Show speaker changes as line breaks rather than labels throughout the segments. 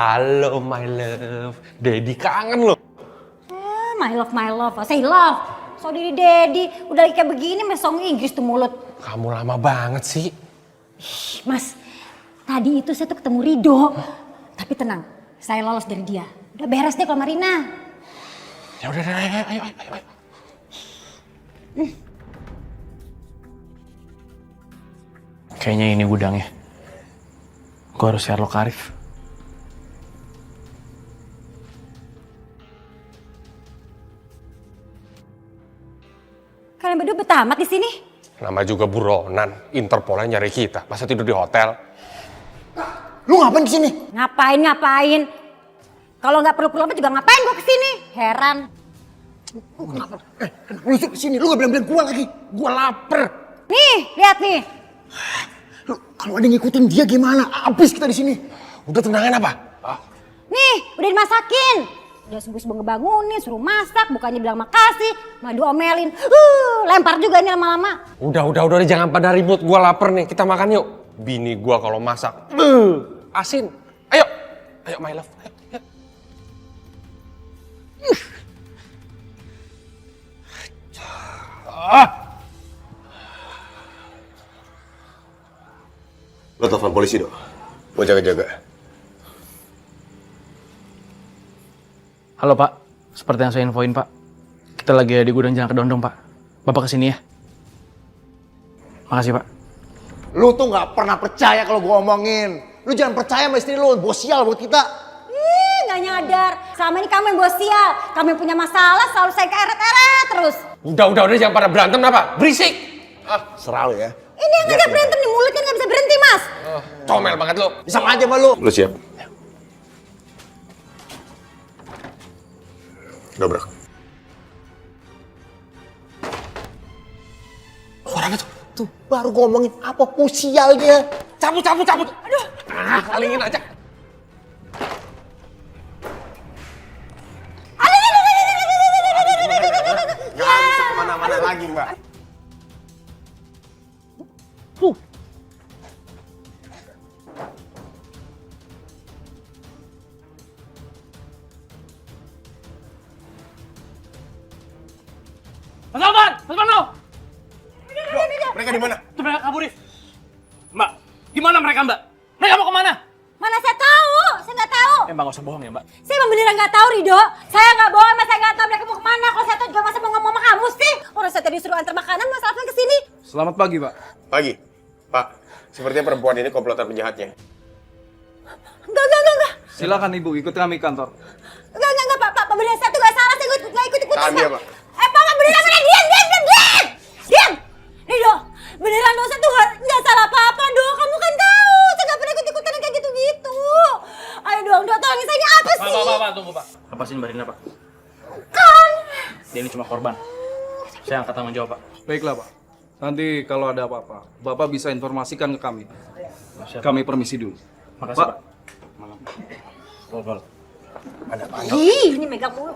Halo my love, Daddy kangen loh.
My love, say love. So Daddy, udah kayak begini mesong Inggris tuh mulut.
Kamu lama banget sih.
Mas, tadi itu saya tuh ketemu Rido. Tapi tenang, saya lolos dari dia. Udah beres deh kalau Marina.
Ya udah, ayo.
Kayaknya ini gudangnya. Gue harus Sherlock Arif.
Kalian berdua betah amat di sini?
Nama juga buronan, Interpolnya nyari kita. Masa tidur di hotel?
Lu ngapain di sini?
Ngapain? Kalau nggak perlu juga ngapain gua kesini? Heran.
Lu kesini, lu gak bilang-bilang gua lagi. Gua lapar.
Nih, lihat nih.
Lu kalau ada yang ngikutin dia gimana? Abis kita di sini.
Udah tenangin apa?
Nih, udah dimasakin. Udah subuh-subuh ngebangunin, suruh masak, bukannya bilang makasih, malah diomelin. Lempar juga ini lama-lama.
Udah, jangan pada ribut. Gua lapar nih, kita makan yuk. Bini gua kalau masak, asin. Ayo my love. Ayo.
Lo telepon polisi dong. Mau jaga-jaga.
Halo Pak, seperti yang saya infoin Pak. Kita lagi di gudang Jalan Kedondong Pak. Bapak kesini ya. Makasih Pak.
Lu tuh gak pernah percaya kalau gua omongin. Lu jangan percaya sama istri lu, bos sial buat kita.
Nggak nyadar. Selama ini kamu yang bos sial. Kamu yang punya masalah selalu saya keeret-eret terus.
Udah, jangan pada berantem apa? Berisik.
Serah lu ya.
Ini yang ngajak berantem nih, mulutnya nggak bisa berhenti, Mas.
Comel banget lo.
Sama aja sama lu.
Lo siap? Dobrak.
Suaranya tuh baru gua omongin apa sial dia.
Cabut. Aduh. Kalingin aja.
Gak bisa kemana-mana lagi, Mbak.
Mas Alvan!
Mereka di mana?
Itu mereka kabur, Rif. Mbak, gimana mereka Mbak? Mereka mau kemana?
Mana saya tahu? Saya nggak tahu.
Mbak gak usah bohong ya Mbak.
Saya emang beneran nggak tahu, Rido. Saya nggak bohong, Mas. Saya nggak tahu mereka mau kemana. Kalau saya tahu juga masa mau ngomong sama kamu sih. Orang saya tadi suruh antar makanan, Mas Alvan kesini.
Selamat pagi, Pak.
Pagi. Pak, sepertinya perempuan ini komplotan penjahatnya.
Enggak.
Silakan Ibu ikut kami kantor.
Enggak, Pak. Beneran saya tuh nggak salah. Saya nggak ikut-ikutan.
Tahan dia, Pak.
Pak, beneran mana? Diam! Rido, beneran dosa tuh nggak salah apa-apa, dong. Kamu kan tahu. Saya nggak pernah ikut-ikutan kayak gitu-gitu. Ayo dong, tolongin saya, ini apa sih?
Pak, tunggu Pak. Lepasin Mbak Rina Pak.
Kan.
Dia ini cuma korban. Saya angkat tanggung jawab Pak.
Baiklah, Pak. Nanti kalau ada apa-apa, Bapak bisa informasikan ke kami. Kami permisi dulu.
Makasih Pak. Malam.
Ih, ini megang mulu.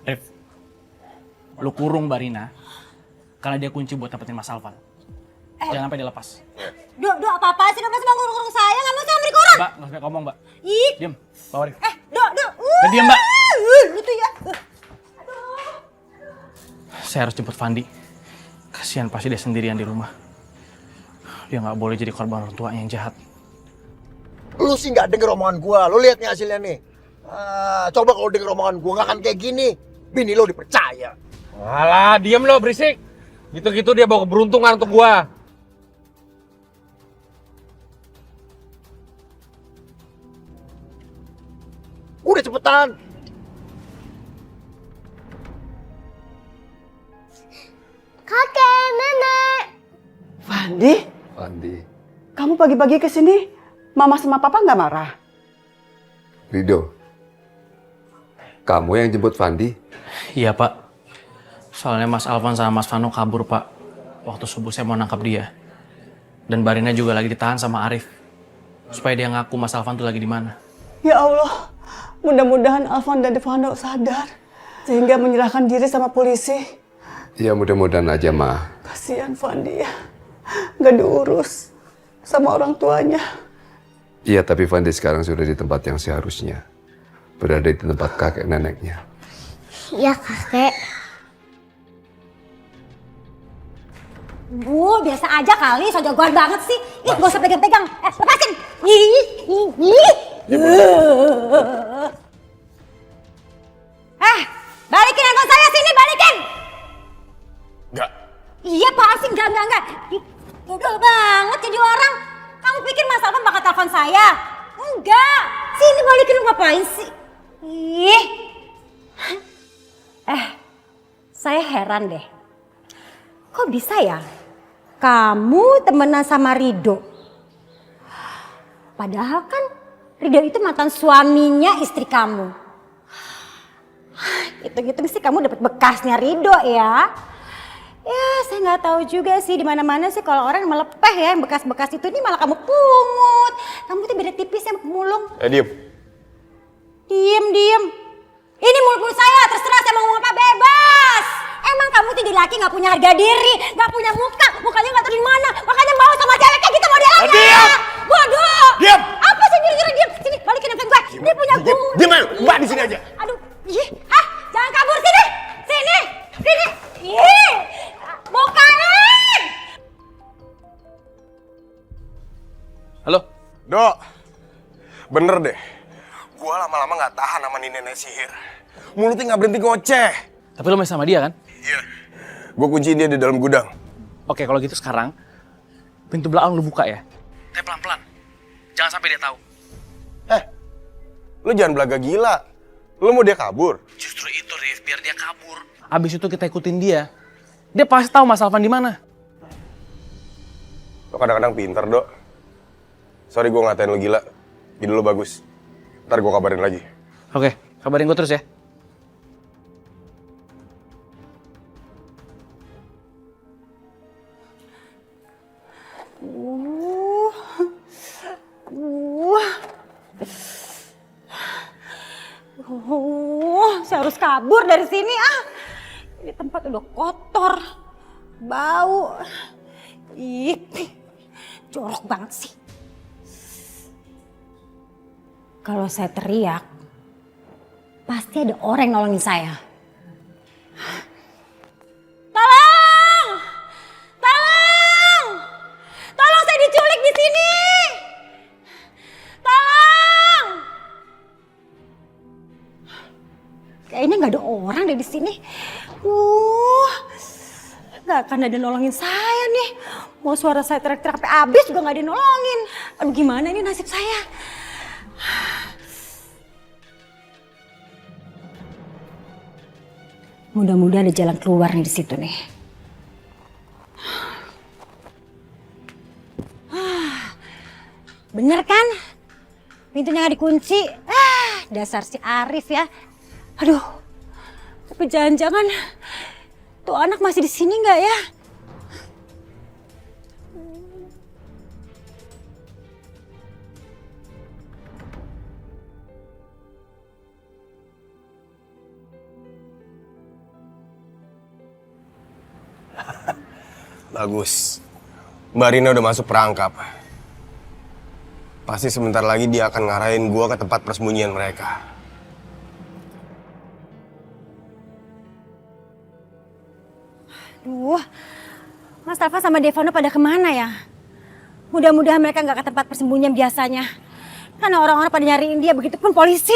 Rif, lu kurung Mbak Rina karena dia kunci buat dapetin Mas Alvan. Jangan sampai dia lepas.
Dok, apa-apa sih? Dok, Mas mau kurung saya, nggak mau saya beri kurang.
Mbak, nggak usah ngomong Mbak.
Ih.
Diam, bawa Rif.
Dok.
Diam Mbak.
Lu tuh ya.
Saya harus jemput Fandi. Kasihan pasti dia sendirian di rumah. Dia nggak boleh jadi korban orang tuanya yang jahat.
Lu sih gak denger omongan gua. Lu lihat nih hasilnya nih. Coba kalau denger omongan gua gak akan kayak gini. Bini lo dipercaya.
Alah, diam lo, berisik. Gitu-gitu dia bawa keberuntungan untuk gua.
Udah cepetan.
Kakek, nenek.
Fandi,
Kamu pagi-pagi ke sini, Mama sama Papa nggak marah?
Rido, kamu yang jemput Fandi?
Iya Pak. Soalnya Mas Alvan sama Mas Vano kabur Pak. Waktu subuh saya mau nangkap dia. Dan Barina juga lagi ditahan sama Arif. Supaya dia ngaku Mas Alvan tuh lagi di mana.
Ya Allah, mudah-mudahan Alvan dan Vano sadar sehingga menyerahkan diri sama polisi.
Ya mudah-mudahan aja, Ma.
Kasihan Fandi ya. nggak diurus sama orang tuanya.
Iya, tapi Fandi sekarang sudah di tempat yang seharusnya. Berada di tempat kakek neneknya.
Ya kakek.
Bu, biasa aja kali, so jagoan banget sih. Ih, gak usah pegang-pegang. Lepasin. Ih. Balikin handphone saya sini, balikin.
Enggak.
Iya, apaan sih? Enggak. Ih, Dodol banget jadi orang. Kamu pikir Mas Alvan bakal telepon saya? Enggak. Sini balikin, lu ngapain sih? Ih. Saya heran deh. Kok bisa ya? Kamu temenan sama Rido. Padahal kan Rido itu mantan suaminya istri kamu. Gitu-gitu sih kamu dapat bekasnya Rido ya. Ya saya nggak tahu juga sih di mana-mana sih kalau orang melepeh ya yang bekas-bekas itu ini malah kamu pungut. Kamu tuh beda tipis ya pemulung.
Diem.
Diem. Ini mulut saya, terserah saya mau ngomong apa bebas. Emang kamu tuh jadi laki nggak punya harga diri, nggak punya muka, mukanya nggak tahu di mana, makanya mau sama cewek kayak gitu modelannya.
Diam!
Bodoh!
Diam!
Apa sih nyuruh diam? Sini balikin handphone gue. Dia punya gue.
Diam, Mbak di sini aja.
Aduh, jangan kabur sini. Sini. Ih, bukain.
Halo?
Dok, bener deh. Gua lama-lama nggak tahan sama nih nenek sihir. Mulutnya nggak berhenti ngoceh.
Tapi lo masih sama dia kan?
Iya. Gue kunciin dia di dalam gudang.
Oke, kalau gitu sekarang pintu belakang lu buka ya. Tapi pelan-pelan. Jangan sampai dia tahu.
Lu jangan belaga gila. Lu mau dia kabur?
Justru itu, Rif, biar dia kabur. Abis itu kita ikutin dia. Dia pasti tahu Mas Alvan di mana.
Lo kadang-kadang pinter, Dok. Sorry gue ngatain lu gila. Ide lu bagus. Ntar gue kabarin lagi.
Oke, kabarin gue terus ya.
Saya harus kabur dari sini Ini tempat udah kotor, bau, jorok banget sih. Kalau saya teriak, pasti ada orang yang nolongin saya. Tolong! Tolong! Tolong, saya diculik di sini! Tolong! Kayaknya nggak ada orang deh di sini. Nggak akan ada nolongin saya nih. Mau suara saya teriak-teriak sampai habis juga nggak ada nolongin. Aduh, gimana ini nasib saya? Mudah-mudahan ada jalan keluar nih di situ nih. Bener kan? Pintunya nggak dikunci. Dasar si Arif ya. Aduh, tapi jangan-jangan tuh anak masih di sini nggak ya?
Bagus. Mbak Rina udah masuk perangkap. Pasti sebentar lagi dia akan ngarahin gua ke tempat persembunyian mereka.
Duh, Mas Alfa sama Devano pada kemana ya? Mudah-mudahan mereka nggak ke tempat persembunyian biasanya. Karena orang-orang pada nyariin dia, begitupun polisi.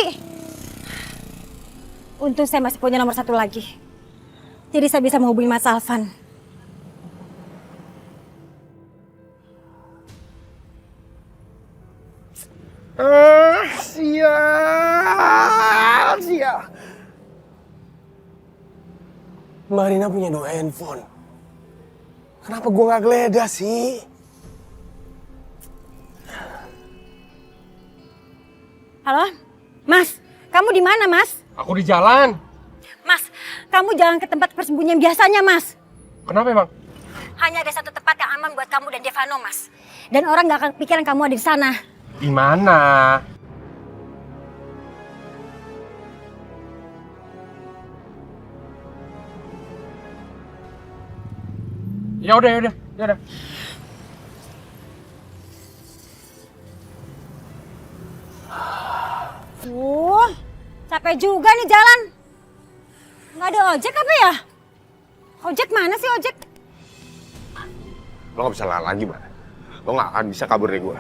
Untung saya masih punya nomor satu lagi. Jadi saya bisa menghubungi Mas Alvan.
Sia. Mbak Rina punya 2 handphone. Kenapa gua nggak geledah sih?
Halo, Mas, kamu di mana, Mas?
Aku di jalan.
Mas, kamu jangan ke tempat persembunyian biasanya, Mas.
Kenapa emang?
Hanya ada satu tempat yang aman buat kamu dan Devano, Mas. Dan orang nggak akan pikiran kamu ada di sana.
Di mana? Ya udah.
Capek juga nih jalan. Nggak ada ojek apa ya? Ojek mana sih ojek?
Lo gak bisa lari lagi, Mbak. Lo gak akan bisa kabur dari gue.